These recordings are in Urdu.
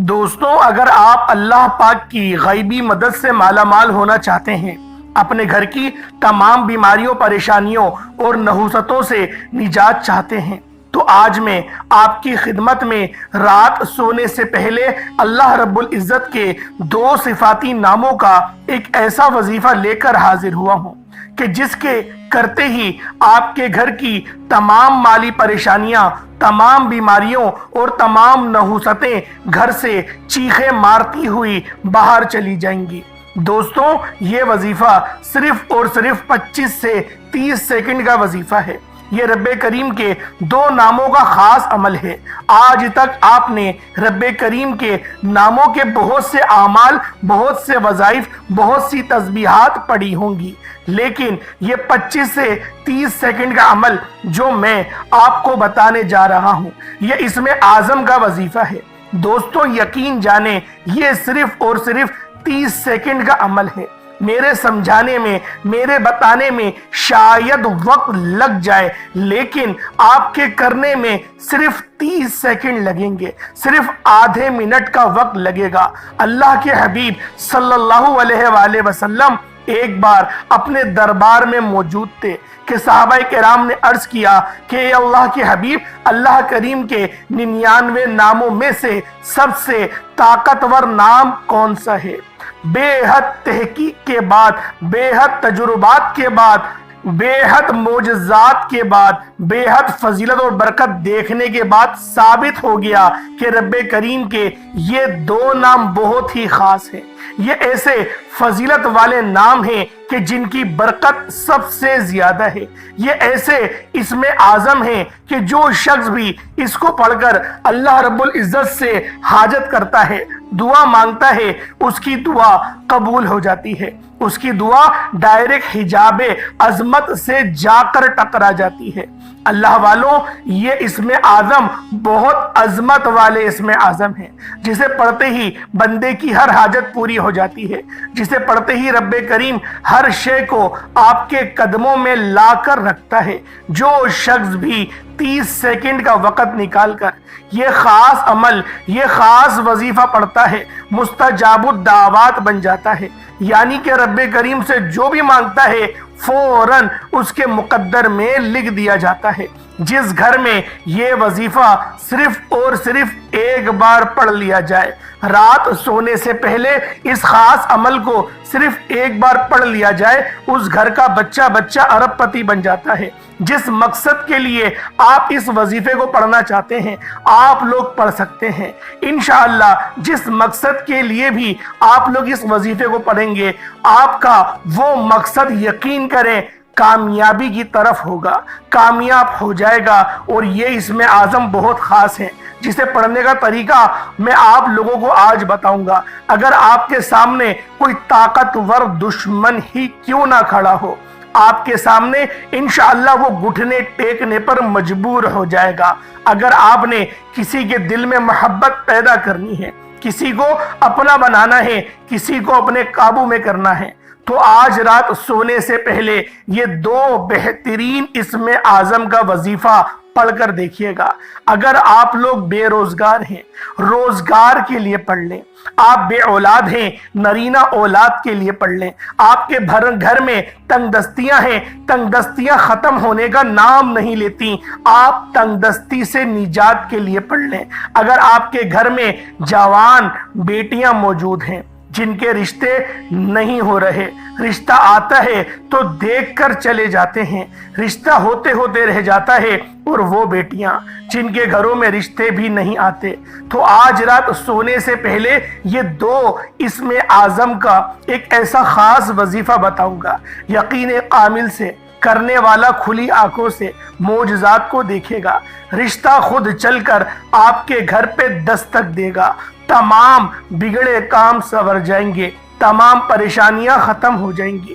دوستوں، اگر آپ اللہ پاک کی غیبی مدد سے مالا مال ہونا چاہتے ہیں، اپنے گھر کی تمام بیماریوں، پریشانیوں اور نحوستوں سے نجات چاہتے ہیں، تو آج میں آپ کی خدمت میں رات سونے سے پہلے اللہ رب العزت کے 2 صفاتی ناموں کا ایک ایسا وظیفہ لے کر حاضر ہوا ہوں کہ جس کے کرتے ہی آپ کے گھر کی تمام مالی پریشانیاں، تمام بیماریوں اور تمام نحوستیں گھر سے چیخیں مارتی ہوئی باہر چلی جائیں گی۔ دوستوں، یہ وظیفہ صرف اور صرف 25 سے 30 سیکنڈ کا وظیفہ ہے۔ یہ رب کریم کے 2 ناموں کا خاص عمل ہے۔ آج تک آپ نے رب کریم کے ناموں کے بہت سے اعمال، بہت سے وظائف، بہت سی تسبیحات پڑھی ہوں گی، لیکن یہ 25 سے 30 سیکنڈ کا عمل جو میں آپ کو بتانے جا رہا ہوں، یہ اسم اعظم کا وظیفہ ہے۔ دوستوں، یقین جانیں، یہ صرف اور صرف 30 سیکنڈ کا عمل ہے۔ میرے سمجھانے میں، میرے بتانے میں شاید وقت لگ جائے، لیکن آپ کے کرنے میں صرف 30 سیکنڈ لگیں گے، صرف آدھے منٹ کا وقت لگے گا۔ اللہ کے حبیب صلی اللہ علیہ وآلہ وسلم ایک بار اپنے دربار میں موجود تھے کہ صحابہ کرام نے عرض کیا کہ اے اللہ کے حبیب، اللہ کریم کے 99 ناموں میں سے سب سے طاقتور نام کون سا ہے؟ بے حد تحقیق کے بعد، بے حد تجربات کے بعد، بے حد معجزات کے بعد، بے حد فضیلت اور برکت دیکھنے کے بعد ثابت ہو گیا کہ رب کریم کے یہ 2 نام بہت ہی خاص ہیں۔ یہ ایسے فضیلت والے نام ہیں کہ جن کی برکت سب سے زیادہ ہے۔ یہ ایسے اسم اعظم ہیں کہ جو شخص بھی اس کو پڑھ کر اللہ رب العزت سے حاجت کرتا ہے، دعا مانگتا ہے، اس کی دعا قبول ہو جاتی ہے۔ اس کی دعا ڈائریکٹ حجاب عظمت سے جا کر ٹکرا جاتی ہے۔ اللہ والوں، یہ اسم اعظم بہت عظمت والے اسم اعظم ہیں، جسے پڑھتے ہی بندے کی ہر حاجت پوری ہو جاتی ہے، جسے پڑھتے ہی رب کریم ہر شے کو آپ کے قدموں میں لا کر رکھتا ہے۔ جو شخص بھی 30 سیکنڈ کا وقت نکال کر یہ خاص عمل، یہ خاص وظیفہ پڑھتا ہے، مستجاب الدعوات بن جاتا ہے، یعنی کہ رب کریم سے جو بھی مانگتا ہے فوراً اس کے مقدر میں لکھ دیا جاتا ہے۔ جس گھر میں یہ وظیفہ صرف اور صرف ایک بار پڑھ لیا جائے، رات سونے سے پہلے اس خاص عمل کو صرف ایک بار پڑھ لیا جائے، اس گھر کا بچہ ارب پتی بن جاتا ہے۔ جس مقصد کے لیے آپ اس وظیفے کو پڑھنا چاہتے ہیں، آپ لوگ پڑھ سکتے ہیں انشاءاللہ۔ جس مقصد کے لیے بھی آپ لوگ اس وظیفے کو پڑھیں گے، آپ کا وہ مقصد یقین کریں کامیابی کی طرف ہوگا، کامیاب ہو جائے گا۔ اور یہ اسم اعظم بہت خاص ہے، جسے پڑھنے کا طریقہ میں آپ لوگوں کو آج بتاؤں گا۔ اگر آپ کے سامنے کوئی طاقتور دشمن ہی کیوں نہ کھڑا ہو، آپ کے سامنے انشاءاللہ وہ گھٹنے ٹیکنے پر مجبور ہو جائے گا۔ اگر آپ نے کسی کے دل میں محبت پیدا کرنی ہے، کسی کو اپنا بنانا ہے، کسی کو اپنے قابو میں کرنا ہے، تو آج رات سونے سے پہلے یہ 2 بہترین اسم اعظم کا وظیفہ پڑھ کر دیکھیے گا۔ اگر آپ لوگ بے روزگار ہیں، روزگار کے لیے پڑھ لیں۔ آپ بے اولاد ہیں، نرینہ اولاد کے لیے پڑھ لیں۔ آپ کے گھر میں تنگ دستیاں ہیں، تنگ دستیاں ختم ہونے کا نام نہیں لیتی، آپ تنگ دستی سے نجات کے لیے پڑھ لیں۔ اگر آپ کے گھر میں جوان بیٹیاں موجود ہیں جن کے رشتے نہیں ہو رہے، رشتہ آتا ہے تو دیکھ کر چلے جاتے ہیں، رشتہ ہوتے ہوتے رہ جاتا ہے، اور وہ بیٹیاں جن کے گھروں میں رشتے بھی نہیں آتے، تو آج رات سونے سے پہلے یہ 2 اسم اعظم کا ایک ایسا خاص وظیفہ بتاؤں گا۔ یقین کامل سے کرنے والا کھلی آنکھوں سے معجزات کو دیکھے گا، رشتہ خود چل کر آپ کے گھر پہ دستک دے گا، تمام بگڑے کام سنور جائیں گے، تمام پریشانیاں ختم ہو جائیں گی،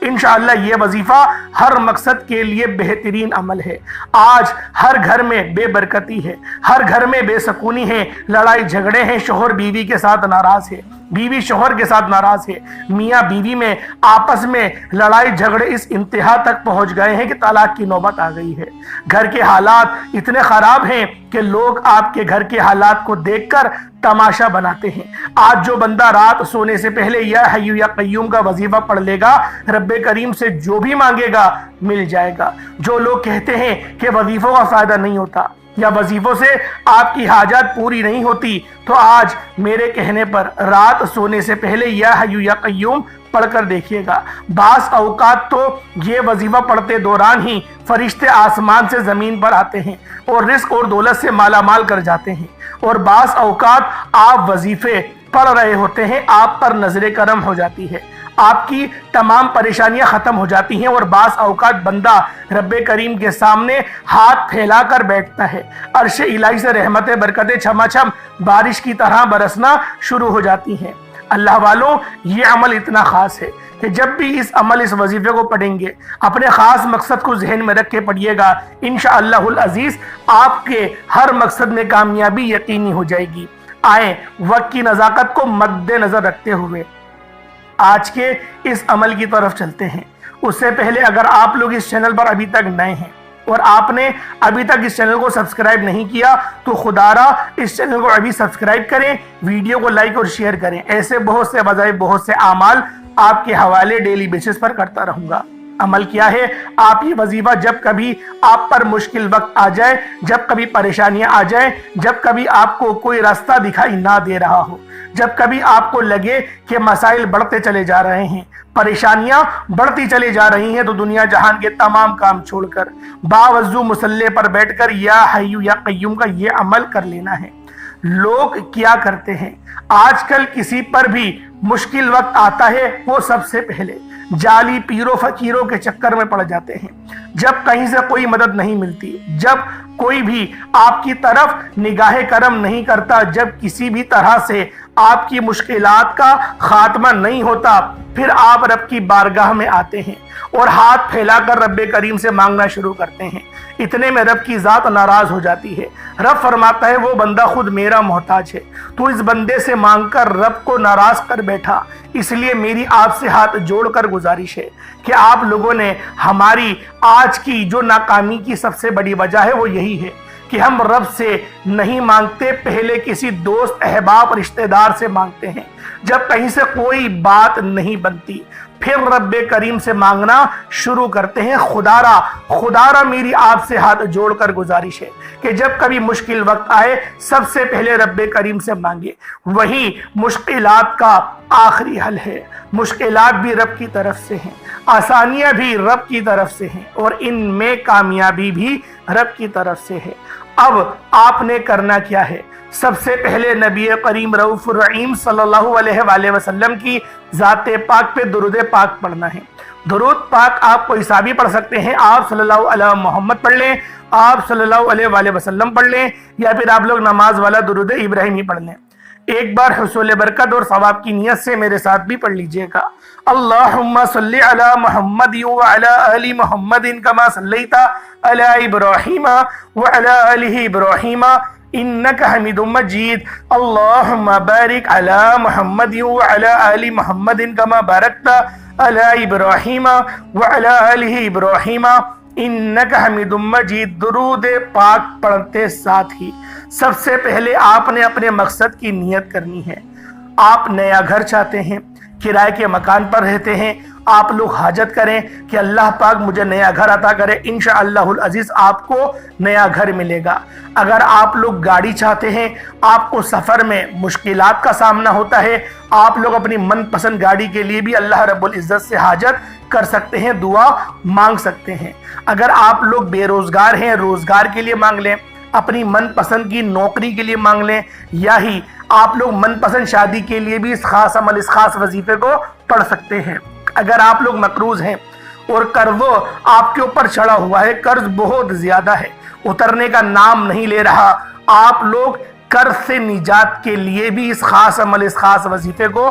انشاءاللہ یہ وظیفہ ہر مقصد کے لیے بہترین عمل ہے۔ آج ہر گھر میں بے برکتی ہے، ہر گھر میں بے سکونی ہے، لڑائی جھگڑے ہیں، شوہر بیوی کے ساتھ ناراض ہے، بیوی شوہر کے ساتھ ناراض ہے، میاں بیوی میں آپس میں لڑائی جھگڑے اس انتہا تک پہنچ گئے ہیں کہ طلاق کی نوبت آ گئی ہے۔ گھر کے حالات اتنے خراب ہیں کہ لوگ آپ کے گھر کے حالات کو دیکھ کر تماشا بناتے ہیں۔ آج جو بندہ رات سونے سے پہلے یا حی یا قیوم کا وظیفہ پڑھ لے گا، رب کریم سے جو بھی مانگے گا مل جائے گا۔ جو لوگ کہتے ہیں کہ وظیفوں کا فائدہ نہیں ہوتا یا وظیفوں سے آپ کی حاجات پوری نہیں ہوتی، تو آج میرے کہنے پر رات سونے سے پہلے یا حی یا قیوم پڑھ کر دیکھیے گا۔ بعض اوقات تو یہ وظیفہ پڑھتے دوران ہی فرشتے آسمان سے زمین پر آتے ہیں اور رزق اور دولت سے مالا مال کر جاتے ہیں، اور بعض اوقات آپ وظیفے پڑھ رہے ہوتے ہیں، آپ پر نظر کرم ہو جاتی ہے، آپ کی تمام پریشانیاں ختم ہو جاتی ہیں، اور بعض اوقات بندہ رب کریم کے سامنے ہاتھ پھیلا کر بیٹھتا ہے، عرش الہی سے رحمتیں برکتیں چھما چھم بارش کی طرح برسنا شروع ہو جاتی ہیں۔ اللہ والوں، یہ عمل اتنا خاص ہے کہ جب بھی اس وظیفے کو پڑھیں گے، اپنے خاص مقصد کو ذہن میں رکھ کے پڑھیے گا، انشاءاللہ العزیز آپ کے ہر مقصد میں کامیابی یقینی ہو جائے گی۔ آئیں وقت کی نزاکت کو مد نظر رکھتے ہوئے آج کے اس عمل کی طرف چلتے ہیں۔ اس سے پہلے اگر آپ لوگ اس چینل پر ابھی تک نئے ہیں اور آپ نے ابھی تک اس چینل کو سبسکرائب نہیں کیا، تو خدا را اس چینل کو ابھی سبسکرائب کریں، ویڈیو کو لائک اور شیئر کریں۔ ایسے بہت سے وظائف، بہت سے اعمال آپ کے حوالے ڈیلی بیسس پر کرتا رہوں گا۔ عمل کیا ہے؟ آپ یہ وظیفہ جب کبھی آپ پر مشکل وقت آ جائے، جب کبھی پریشانیاں آ جائیں، جب کبھی آپ کو کوئی راستہ دکھائی نہ دے رہا ہو، جب کبھی آپ کو لگے کہ مسائل بڑھتے چلے جا رہے ہیں، پریشانیاں بڑھتی چلی جا رہی ہیں، تو دنیا جہان کے تمام کام چھوڑ کر باوضو مصلی پر بیٹھ کر یا حی یا قیوم کا یہ عمل کر لینا ہے۔ لوگ کیا کرتے ہیں؟ آج کل کسی پر بھی مشکل وقت آتا ہے، وہ سب سے پہلے جعلی پیروں فقیروں کے چکر میں پڑ جاتے ہیں۔ جب کہیں سے کوئی مدد نہیں ملتی، جب کوئی بھی آپ کی طرف نگاہ کرم نہیں کرتا، جب کسی بھی طرح سے آپ کی مشکلات کا خاتمہ نہیں ہوتا، پھر آپ رب کی بارگاہ میں آتے ہیں اور ہاتھ پھیلا کر رب کریم سے مانگنا شروع کرتے ہیں۔ اتنے میں رب کی ذات ناراض ہو جاتی ہے۔ رب فرماتا ہے وہ بندہ خود میرا محتاج ہے، تو اس بندے سے مانگ کر رب کو ناراض کر بیٹھا۔ اس لیے میری آپ سے ہاتھ جوڑ کر گزارش ہے کہ آپ لوگوں نے ہماری آج کی جو ناکامی کی سب سے بڑی وجہ ہے وہ یہی ہے کہ ہم رب سے نہیں مانگتے، پہلے کسی دوست احباب رشتہ دار سے مانگتے ہیں۔ جب کہیں سے کوئی بات نہیں بنتی، پھر رب کریم سے مانگنا شروع کرتے ہیں۔ خدا را میری آپ سے ہاتھ جوڑ کر گزارش ہے کہ جب کبھی مشکل وقت آئے، سب سے پہلے رب کریم سے مانگے، وہی مشکلات کا آخری حل ہے۔ مشکلات بھی رب کی طرف سے ہیں، آسانیاں بھی رب کی طرف سے ہیں، اور ان میں کامیابی بھی رب کی طرف سے ہے۔ اب آپ نے کرنا کیا ہے؟ سب سے پہلے نبی کریم رؤوف الرحیم صلی اللہ علیہ وآلہ وسلم کی ذات پاک پہ درود پاک پڑھنا ہے۔ درود پاک آپ کوئی سا بھی پڑھ سکتے ہیں، آپ صلی اللہ علیہ محمد پڑھ لیں، آپ صلی اللہ علیہ وآلہ وسلم پڑھ لیں، یا پھر آپ لوگ نماز والا درود ابراہیمی پڑھ لیں۔ ایک بار حصول برکت اور ثواب کی نیت سے میرے ساتھ بھی پڑھ لیجئے گا۔ اللہم صلی علی محمد وعلی آل محمد کما صلیت علی ابراہیم وعلی آل ابراہیم انک حمید مجید۔ اللہم بارک علی محمد وعلی آل محمد کما بارکت علی ابراہیم وعلی آل ابراہیم انک حمید مجید۔ درود پاک پڑھتے ساتھ ہی سب سے پہلے آپ نے اپنے مقصد کی نیت کرنی ہے۔ آپ نیا گھر چاہتے ہیں، کرائے کے مکان پر رہتے ہیں، آپ لوگ حاجت کریں کہ اللہ پاک مجھے نیا گھر عطا کرے، انشاءاللہ العزیز آپ کو نیا گھر ملے گا۔ اگر آپ لوگ گاڑی چاہتے ہیں، آپ کو سفر میں مشکلات کا سامنا ہوتا ہے، آپ لوگ اپنی من پسند گاڑی کے لیے بھی اللہ رب العزت سے حاجت کر سکتے ہیں، دعا مانگ سکتے ہیں۔ اگر آپ لوگ بے روزگار ہیں، روزگار کے لیے مانگ لیں، اپنی من پسند کی نوکری کے لیے مانگ لیں، یا ہی آپ لوگ من پسند شادی کے لیے بھی اس خاص عمل، اس خاص وظیفے کو پڑھ سکتے ہیں۔ اگر آپ لوگ مقروض ہیں اور قرض آپ کے اوپر چڑھا ہوا ہے، قرض بہت زیادہ ہے، اترنے کا نام نہیں لے رہا، آپ لوگ قرض سے نجات کے لیے بھی اس خاص عمل، اس خاص وظیفے کو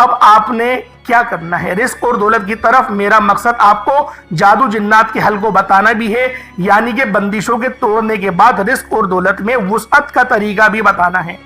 اب آپ نے کیا کرنا ہے؟ رزق اور دولت کی طرف میرا مقصد آپ کو جادو جنات کے حل کو بتانا بھی ہے، یعنی کہ بندشوں کے توڑنے کے بعد رزق اور دولت میں وسعت کا طریقہ بھی بتانا ہے۔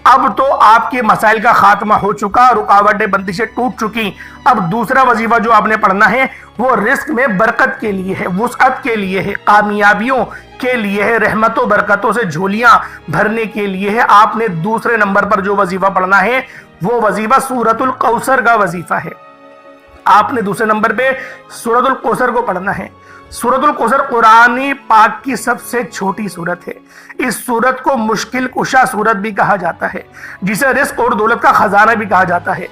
اب تو آپ کے مسائل کا خاتمہ ہو چکا، رکاوٹیں بندشیں ٹوٹ چکی۔ اب دوسرا وظیفہ جو آپ نے پڑھنا ہے وہ رزق میں برکت کے لیے ہے، وسعت کے لیے ہے، کامیابیوں کے لیے ہے، رحمتوں برکتوں سے جھولیاں بھرنے کے لیے ہے۔ آپ نے دوسرے نمبر پر جو وظیفہ پڑھنا ہے وہ وظیفہ سورۃ الکوثر کا وظیفہ ہے۔ آپ نے دوسرے نمبر پہ سورۃ الکوثر کو پڑھنا ہے۔ سورۃ الکوثر قرآن پاک کی سب سے چھوٹی سورت ہے۔ اس سورت کو مشکل کشا سورت بھی کہا جاتا ہے، جسے رزق اور دولت کا خزانہ بھی کہا جاتا ہے۔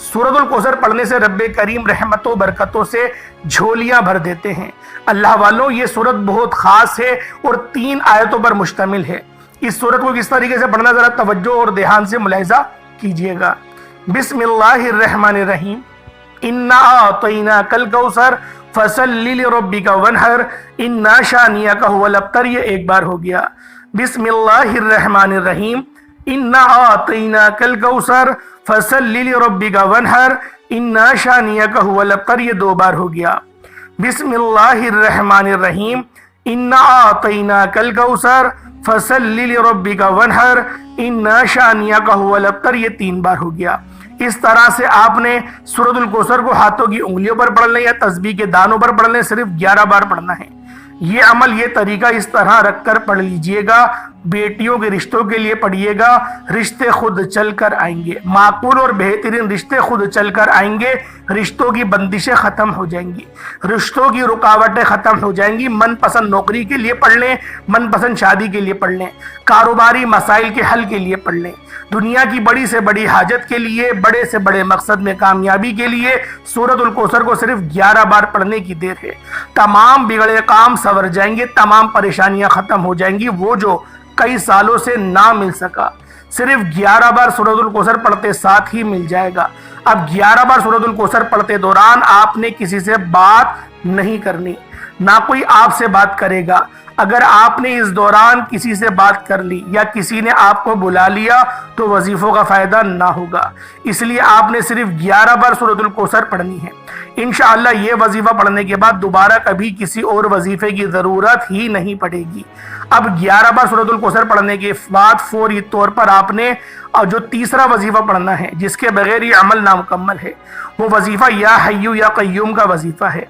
سورۃ الکوثر پڑھنے سے رب کریم رحمتوں برکتوں سے جھولیاں بھر دیتے ہیں۔ اللہ والوں، یہ سورت بہت خاص ہے اور 3 آیتوں پر مشتمل ہے۔ اس سورت کو کس طریقے سے پڑھنا، ذرا توجہ اور دھیان سے ملاحظہ کیجئے گا۔ بسم اللہ الرحمن الرحیم، انا اعطیناک الکوثر فصلی لربک وانحر انا شانئک ھو الابتر۔ یہ ایک بار ہو گیا۔ بسم اللہ الرحمن الرحیم، انا اعطیناک الکوثر فصلی لربک وانحر انا شانئک ھو الابتر۔ یہ 2 بار ہو گیا۔ بسم اللہ الرحمن الرحیم، انا اعطیناک الکوثر فصلی لربک وانحر انا شانئک ھو الابتر۔ یہ 3 بار ہو گیا۔ اس طرح سے آپ نے سورۃ الکوثر کو ہاتھوں کی انگلیوں پر پڑھ لیں یا تسبیح کے دانوں پر پڑھ لیں، صرف 11 بار پڑھنا ہے۔ یہ عمل، یہ طریقہ اس طرح رکھ کر پڑھ لیجئے گا۔ بیٹیوں کے رشتوں کے لیے پڑھیے گا، رشتے خود چل کر آئیں گے۔ معقول اور بہترین رشتے خود چل کر آئیں گے۔ رشتوں کی بندشیں ختم ہو جائیں گی، رشتوں کی رکاوٹیں ختم ہو جائیں گی۔ من پسند نوکری کے لیے پڑھ لیں، من پسند شادی کے لیے پڑھ لیں، کاروباری مسائل کے حل کے لیے پڑھ لیں، دنیا کی بڑی سے بڑی حاجت کے لیے، بڑے سے بڑے مقصد میں کامیابی کے لیے سورۃ الکوثر کو صرف 11 بار پڑھنے کی دیر ہے۔ تمام بگڑے کام سنور جائیں گے، تمام پریشانیاں ختم ہو جائیں گی۔ وہ جو کئی سالوں سے نہ مل سکا، صرف 11 بار سورۃ الکوثر پڑھتے ساتھ ہی مل جائے گا۔ اب 11 بار سورۃ الکوثر پڑھتے دوران آپ نے کسی سے بات نہیں کرنی، نہ کوئی آپ سے بات کرے گا۔ اگر آپ نے اس دوران کسی سے بات کر لی یا کسی نے آپ کو بلا لیا تو وظیفوں کا فائدہ نہ ہوگا۔ اس لیے آپ نے صرف 11 بار سورۃ الکوثر پڑھنی ہے۔ انشاءاللہ یہ وظیفہ پڑھنے کے بعد دوبارہ کبھی کسی اور وظیفے کی ضرورت ہی نہیں پڑے گی۔ اب 11 بار سورۃ الکوثر پڑھنے کے بعد فوری طور پر آپ نے جو تیسرا وظیفہ پڑھنا ہے، جس کے بغیر یہ عمل نامکمل ہے، وہ وظیفہ یا حیّ یا قیوم کا وظیفہ ہے۔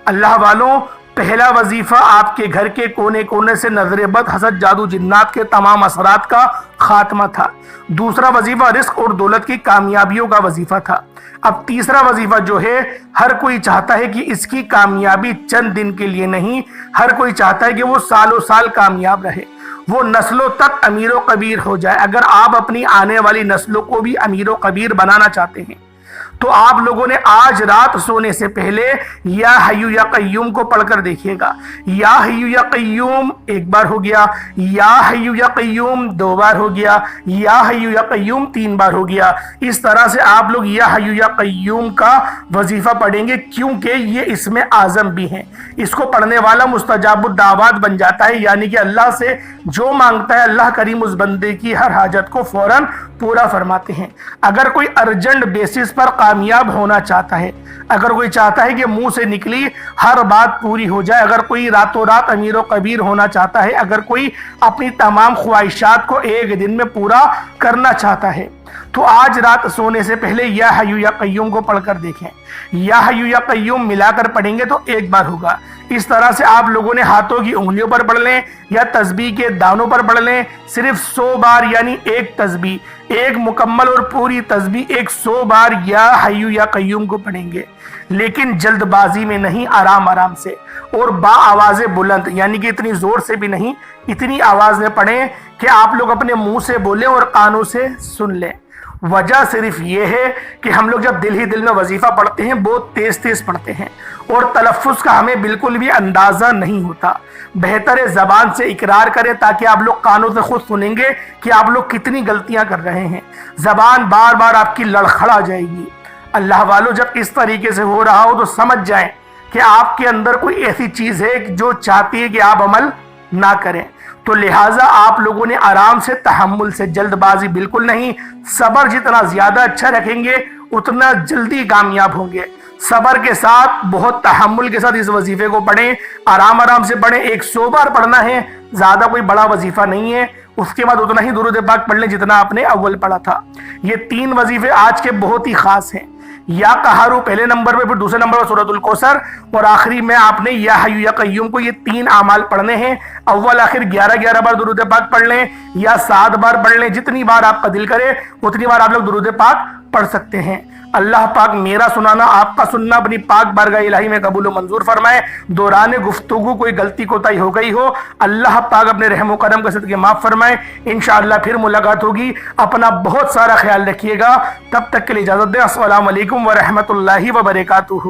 اللہ والوں، پہلا وظیفہ آپ کے گھر کے کونے کونے سے نظر بد، حسد، جادو جنات کے تمام اثرات کا خاتمہ تھا۔ دوسرا وظیفہ رزق اور دولت کی کامیابیوں کا وظیفہ تھا۔ اب تیسرا وظیفہ جو ہے، ہر کوئی چاہتا ہے کہ اس کی کامیابی چند دن کے لیے نہیں، ہر کوئی چاہتا ہے کہ وہ سالوں سال کامیاب رہے، وہ نسلوں تک امیر و کبیر ہو جائے۔ اگر آپ اپنی آنے والی نسلوں کو بھی امیر و کبیر بنانا چاہتے ہیں تو آپ لوگوں نے آج رات سونے سے پہلے یا حیّ یا قیوم کو پڑھ کر دیکھیے گا۔ یا حیّ یا قیوم 1 بار ہو گیا، یا حیّ یا قیوم 2 بار ہو گیا، یا حیّ یا قیوم 3 بار ہو گیا۔ اس طرح سے آپ لوگ یا حیّ یا قیوم کا وظیفہ پڑھیں گے، کیونکہ یہ اسم اعظم بھی ہیں۔ اس کو پڑھنے والا مستجاب الدعوات بن جاتا ہے، یعنی کہ اللہ سے جو مانگتا ہے اللہ کریم اس بندے کی ہر حاجت کو فوراً پورا فرماتے ہیں۔ اگر کوئی ارجنٹ بیسس پر کامیاب ہونا چاہتا ہے، اگر کوئی چاہتا ہے کہ منہ سے نکلی ہر بات پوری ہو جائے، اگر کوئی راتوں رات امیر و کبیر ہونا چاہتا ہے، اگر کوئی اپنی تمام خواہشات کو ایک دن میں پورا کرنا چاہتا ہے، تو آج رات سونے سے پہلے یا حیّ یا قیوم کو پڑھ کر دیکھیں۔ یا حیّ یا قیوم ملا کر پڑھیں گے تو 1 بار ہوگا۔ اس طرح سے آپ لوگوں نے ہاتھوں کی انگلیوں پر پڑھ لیں یا تسبیح کے دانوں پر پڑھ لیں، صرف 100 بار، یعنی ایک تسبیح، ایک مکمل اور پوری تسبیح 100 بار یا حیّ یا قیوم کو پڑھیں گے، لیکن جلد بازی میں نہیں، آرام آرام سے اور با آواز بلند، یعنی کہ اتنی زور سے بھی نہیں، اتنی آواز میں پڑھیں کہ آپ لوگ اپنے منہ سے بولیں اور کانوں سے سن لیں۔ وجہ صرف یہ ہے کہ ہم لوگ جب دل ہی دل میں وظیفہ پڑھتے ہیں بہت تیز تیز پڑھتے ہیں اور تلفظ کا ہمیں بالکل بھی اندازہ نہیں ہوتا۔ بہتر ہے زبان سے اقرار کریں تاکہ آپ لوگ کانوں سے خود سنیں گے کہ آپ لوگ کتنی غلطیاں کر رہے ہیں۔ زبان بار بار آپ کی لڑکھڑا جائے گی۔ اللہ والوں، جب اس طریقے سے ہو رہا ہو تو سمجھ جائیں کہ آپ کے اندر کوئی ایسی چیز ہے جو چاہتی ہے کہ آپ عمل نہ کریں۔ تو لہٰذا آپ لوگوں نے آرام سے، تحمل سے، جلد بازی بالکل نہیں، صبر جتنا زیادہ اچھا رکھیں گے اتنا جلدی کامیاب ہوں گے۔ صبر کے ساتھ، بہت تحمل کے ساتھ اس وظیفے کو پڑھیں، آرام آرام سے پڑھیں۔ 100 بار پڑھنا ہے، زیادہ کوئی بڑا وظیفہ نہیں ہے۔ اس کے بعد اتنا ہی درود پاک پڑھ لیں جتنا آپ نے اول پڑھا تھا۔ یہ 3 وظیفے آج کے بہت ہی خاص ہیں۔ یا قہارو پہلے نمبر پہ، پھر دوسرے نمبر پر سورۃ الکوثر، اور آخری میں آپ نے یا حی یا قیوم کو، یہ 3 اعمال پڑھنے ہیں۔ اول آخر 11 بار درود پاک پڑھ لیں یا 7 بار پڑھ لیں، جتنی بار آپ کا دل کرے اتنی بار آپ لوگ درود پاک پڑھ سکتے ہیں۔ اللہ پاک میرا سنانا، آپ کا سننا اپنی پاک بارگاہ الہی میں قبول و منظور فرمائے۔ دوران گفتگو کوئی غلطی کوتاہی ہو گئی ہو، اللہ پاک اپنے رحم و کرم کے صدقے معاف فرمائے۔ انشاءاللہ پھر ملاقات ہوگی۔ اپنا بہت سارا خیال رکھیے گا، تب تک کے لیے اجازت دیں۔ السلام علیکم ورحمۃ اللہ وبرکاتہ۔